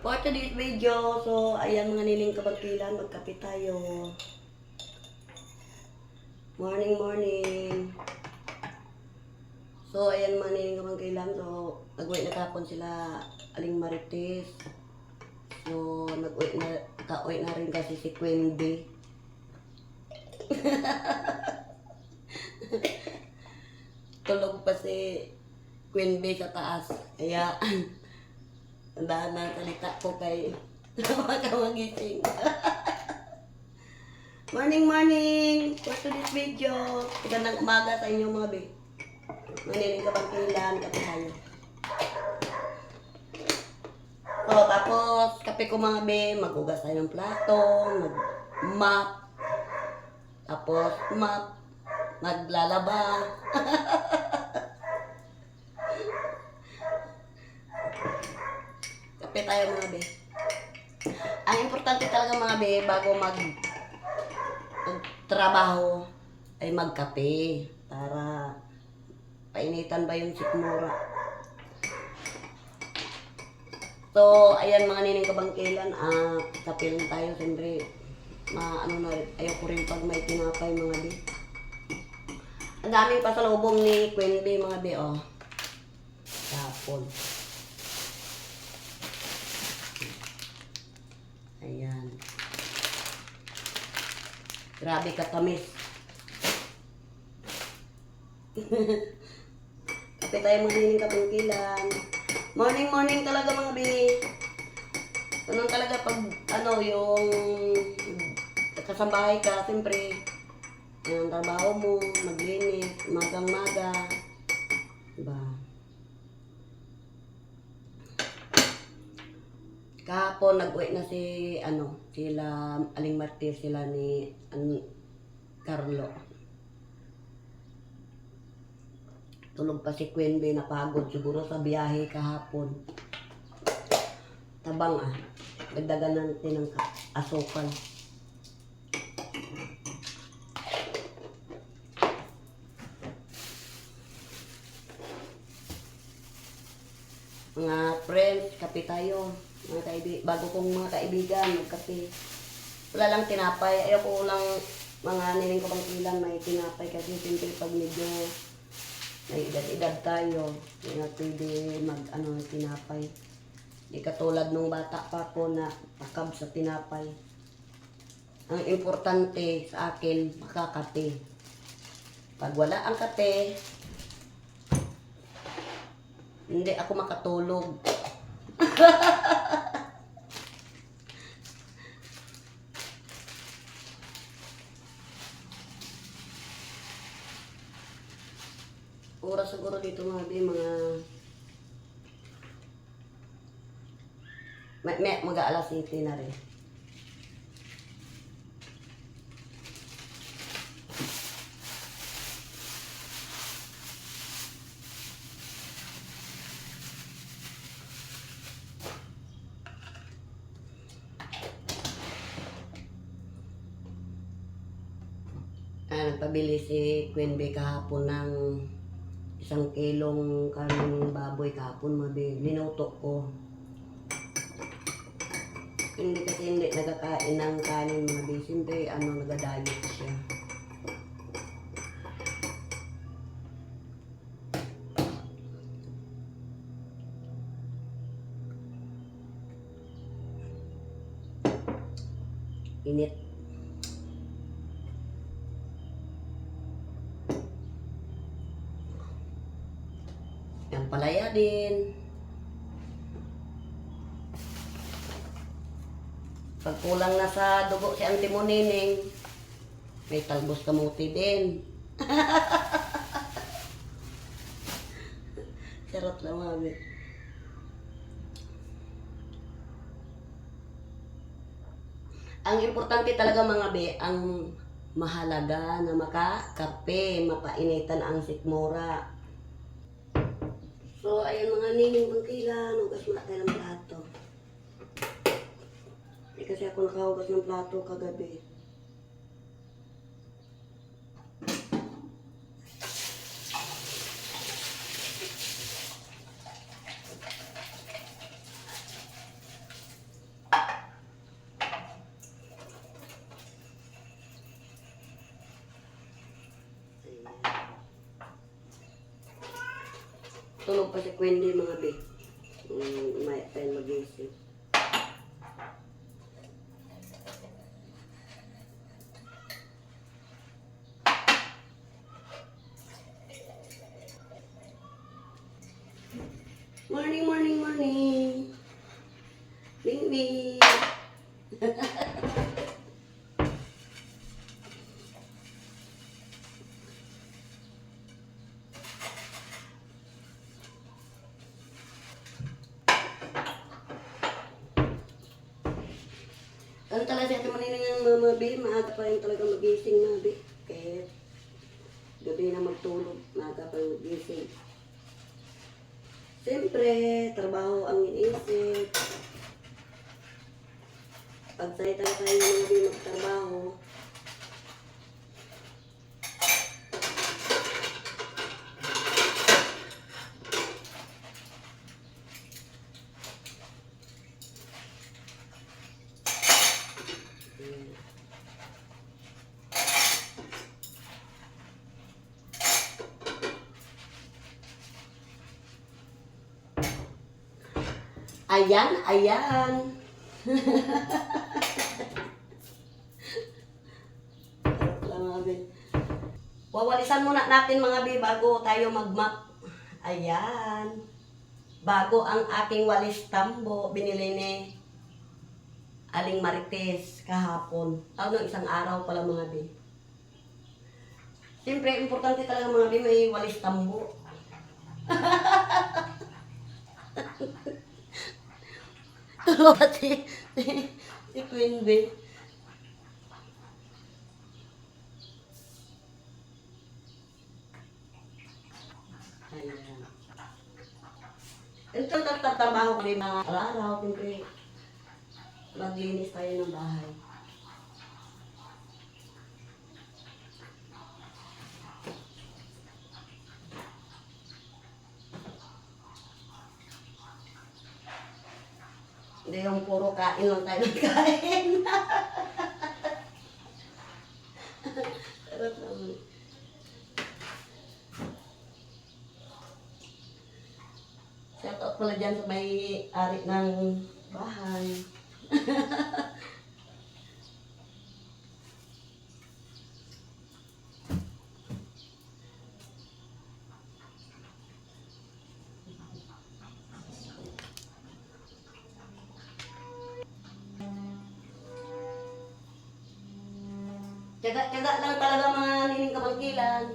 For today's video, so ayan mga niling kabangkilan, magkape tayo. Morning, morning. So ayan mga niling kabangkilan, so nag-uwi na kapon sila Aling Marites. So ka-uwi na rin kasi si Queen B. Tulog pa si Queen B sa taas. Kaya tandaan na salita ko kay makamagising. Morning, morning! For today's video, magandang umaga sa inyo mga be. Maniling kabangkilan, kape tayo. So, tapos, kape ko mga be, maghugas tayo ng plato, mag-mop, tapos maglalaba. Kape tayo mga be. Ang importante talaga mga be, bago magtrabaho ay magkape para painitan ba yung sikmura. So, ayan mga nining kabangkilan, kape lang tayo, siyempre, ayoko rin pag may tinapay mga be. Ang daming pasalubong ni Queen B mga be, oh. Tapon. Ayan. Grabe katamis. Kape tayo mga nining kabangkilan. Morning, morning talaga mga bi. Ganun talaga pag yung kasambahay ka, siyempre, yung trabaho mo, maglinis, magang-maga. Diba? Kahapon, nag-uwi na sila Aling Marites, sila ni Carlo. Tulog pa si Queen B, napagod siguro sa biyahe kahapon. Tabang dagdagan natin ng asukal. Mga friends, kape tayo. Bago kong mga kaibigan, magkape. Wala lang tinapay. Ayoko lang mga niling kabangkilan may tinapay kasi siyempre pag medyo may edad-edad tayo, hindi na pwede tinapay. Hindi katulad nung bata pa ako na takab sa tinapay. Ang importante sa akin, makakape. Pag wala ang kape, hindi ako makatulog. Oras siguro dito mga mag-aalas 7 na rin. Nagpabili si Queen B kahapon ng 1 kilong karning baboy kahapon, linuto ko. Hindi nagkakain ng kanin mga be. Siyempre, nagda-diet siya. Init. Yung palaya din. Pag kulang na sa dugo si Auntie Monining, may talbos kamuti din. Charot lang mga be. Ang importante talaga mga be, ang mahalaga na makakape, mapainitan ang sikmura. So, ayun mga nining kabangkilan, hugas muna tayo ng plato. Kasi ako nakahugas ng plato kagabi. Tulog pa si Quendi mga be. May tayo mag-isip. Morning, morning, morning. Bing. Ano talaga siya tumanin ng mga be, maaga pa rin talaga magising mga be. Kaya gabi na magtulog, maaga pa rin magising. Siyempre, trabaho ang iniisip. Pagsalita tayo ng be magtrabaho, ayan. Wawalisan muna natin mga be bago tayo mag-map. Ayan. Bago ang aking walis tambo, binili ni Aling Marites kahapon. Isang araw pala mga be. Siyempre, importante talaga mga be, may walis tambo. Tulog ba si Queen Bee? Ayan. Ito nagtatrabaho kami mga araw, siyempre maglinis tayo ng bahay. Hindi yung puro kain lang tayo nagkain. Sarap naman. Shout out pala dyan sa may ari ng bahay. Tiyaga lang talaga mga nining kabangkilan.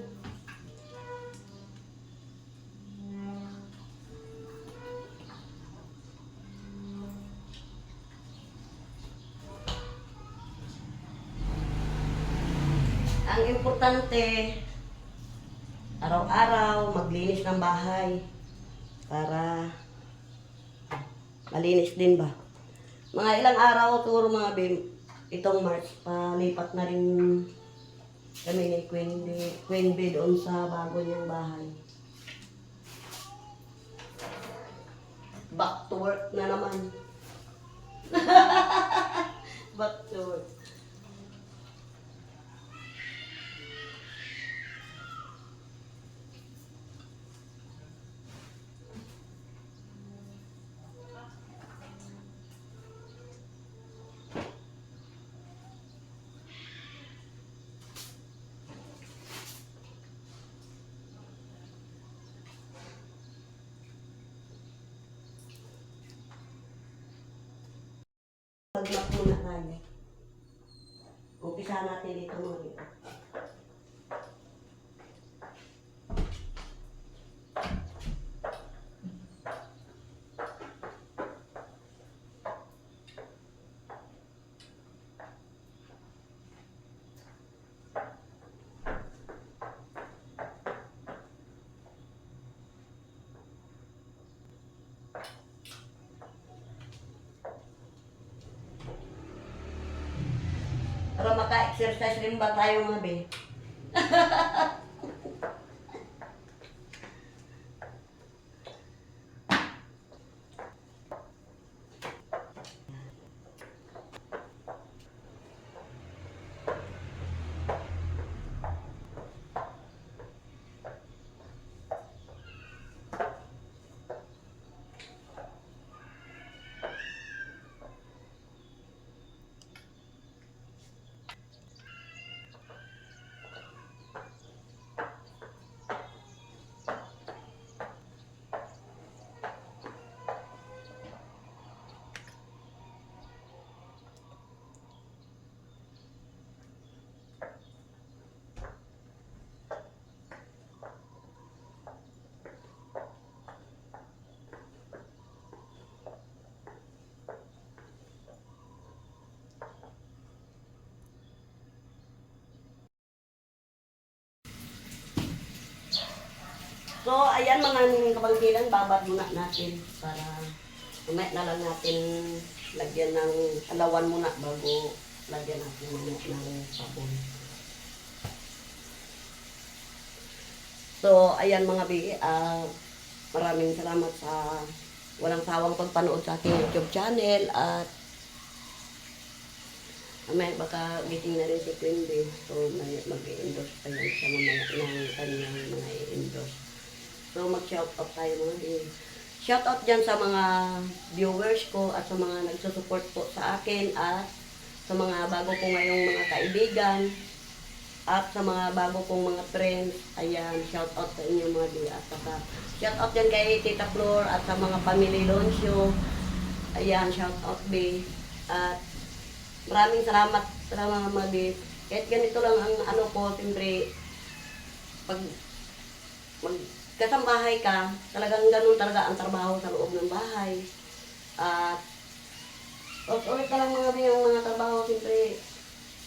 Ang importante, araw-araw maglinis ng bahay para malinis din ba. Mga ilang araw siguro mga bim, itong March, palipat na rin kami ni Queen Bee doon sa bago niyang bahay. Back to work na naman. Back to work. Mag-map muna tayo. Umpisa natin dito mga dito. Para maka-exercise rin ba tayo mga be? So, ayan mga nining kabangkilan, babad muna natin para umay na lang natin lagyan ng alawan muna bago lagyan natin muna ng sabon. So, ayan mga bi, maraming salamat sa walang sawang pagpanood sa aking YouTube channel at may baka gising na rin si Queen Bee. So, may mag-i-endorse pa yan sa mga ng kanyang mga i-endorse. So, mag-shoutout tayo mga bi. Shoutout dyan sa mga viewers ko at sa mga nagsusupport po sa akin at sa mga bago ko ngayong mga kaibigan at sa mga bago kong mga friends. Ayan, shoutout sa inyo mga bi. At saka, shoutout dyan kay Tita Flor at sa mga family Loncio. Ayan, shoutout bi. At maraming salamat sa mga bi. Kahit ganito lang ang ano ko, siyempre, pag kasambahay ka, talagang ganun talaga ang trabaho sa loob ng bahay. At ulit ka lang mga yung mga trabaho, siyempre,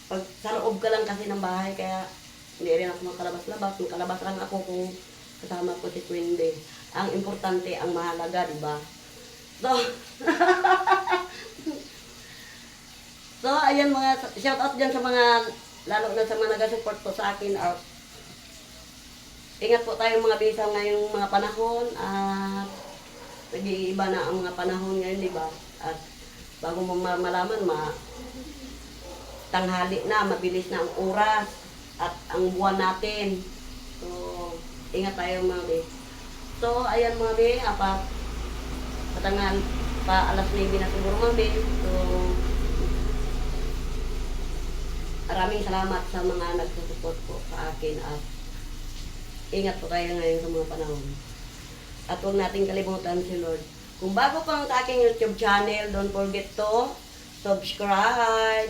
pag sa loob ka lang kasi ng bahay, kaya hindi rin ako makalabas-labas. Makalabas lang ako kung kasama ko si Queen Bee. Ang importante, ang mahalaga, di ba? So, so, ayan mga, shout out dyan sa mga, lalo na sa mga nag-support po sa akin. Ingat po tayo mga bisa ngayong mga panahon at nag-iiba na ang mga panahon ngayon, di ba? At bago mo malaman, tanghali na, mabilis na ang oras at ang buwan natin. So, ingat tayo mga be. So, ayan mga be, patangal pa alas 9 na siguro mga be. So, maraming salamat sa mga nagsusupport po sa akin at ingat po tayo ngayon sa mga panahon. At huwag natin kalimutan si Lord. Kung bago pang sa aking YouTube channel, don't forget to subscribe,